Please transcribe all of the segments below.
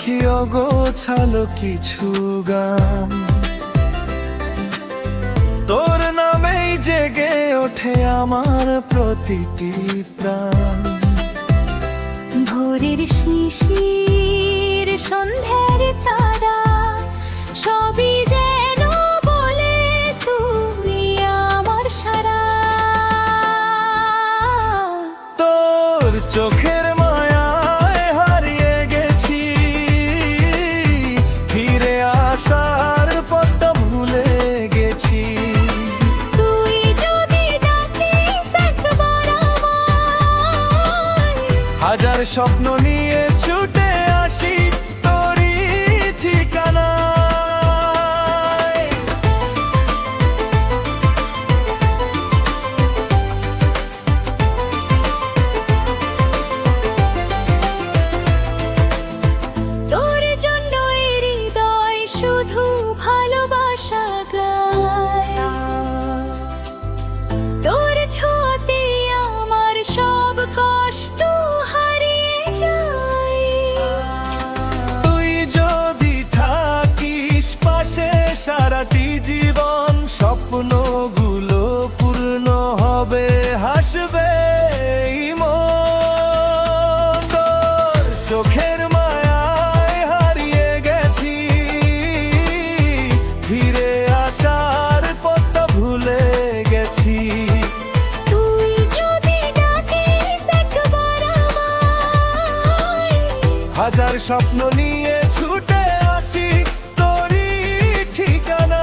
রাখি অগোছালো কিছু গান, তোর নামেই জেগে ওঠে আমার প্রতিটি প্রাণ। ভোরের শিশির, সন্ধ্যার তারা, সবই যেন বলে তুই আমার সারা। তোর চোখের মায়ায় হারিয়ে গেছি, ফিরে আসার পথ ভুলে গেছি। তুই যদি ডাকিস একবার আমায়, হাজার স্বপ্ন নিয়ে ছুটে আসি তোরই ঠিকানায়। তোর জন্য এই হৃদয় শুধু ভালোবাসা গায়। তোর ছোঁয়াতে আমার সব কষ্ট হারিয়ে যায়। তুই যদি থাকিস পাশে সারাটি জীবন, স্বপ্নগুলো পূর্ণ হবে, হাসবে এই মন। তোর চোখের মায়ায় হারিয়ে গেছি, ফিরে আসার পথ ভুলে গেছি। তুই যদি ডাকিস একবার আমায়, হাজার স্বপ্ন নিয়ে ছুটে আসি তোরই ঠিকানায়।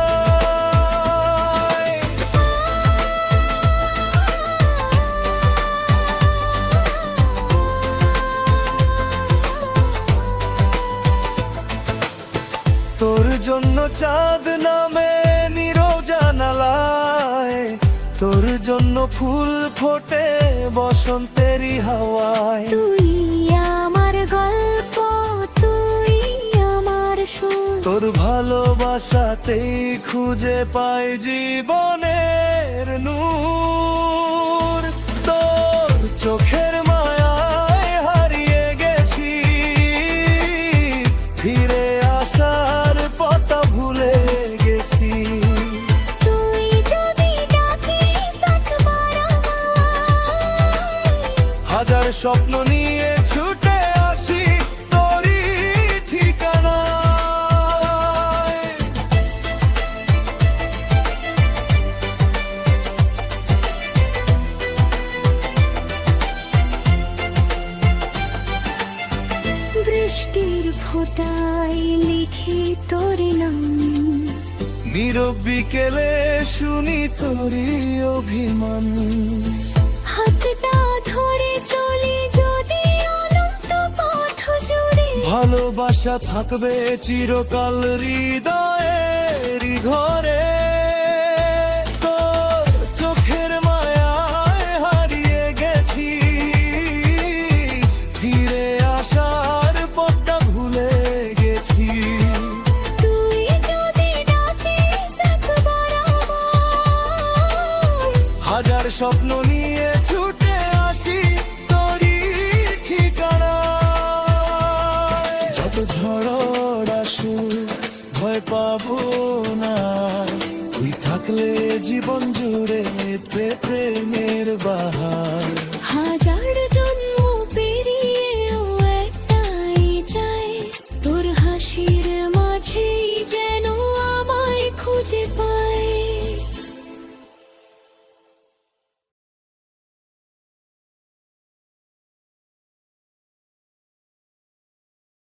তোর জন্য চাঁদ নামে নীরব জানালায়, তোর জন্য ফুল ফোটে বসন্তেরই হাওয়ায়। তুই আমার গল্প, তুই আমার সুর। তোর ভালোবাসাতেই খুঁজে পাই জীবনের নূর। তোর চোখের মায়ায় হারিয়ে গেছি, ফিরে আসার পথ ভুলে গেছি। তুই যদি ডাকিস একবার আমায়, হাজার স্বপ্ন নিয়ে ছুটে আসি তোরই ঠিকানায়। বৃষ্টির ফোঁটায় লিখি তোর নাম। নীরব বিকেলে শুনি তোরই অভিমান। হাতটা ধরে চলি যদি অনন্ত পথ জুড়ে, ভালোবাসা থাকবে চিরকাল হৃদয়ের ঘরে। তোর চোখের মায়ায় হারিয়ে গেছি, ফিরে আসার পথটা ভুলে গেছি। তুই যদি ডাকিস একবার আমায়, হাজার স্বপ্ন নিয়ে ছুটে আসি তোরই ঠিকানায়। যত ঝড় আসুক ভয় পাবো না, তুই থাকলে জীবন জুড়ে প্রেমে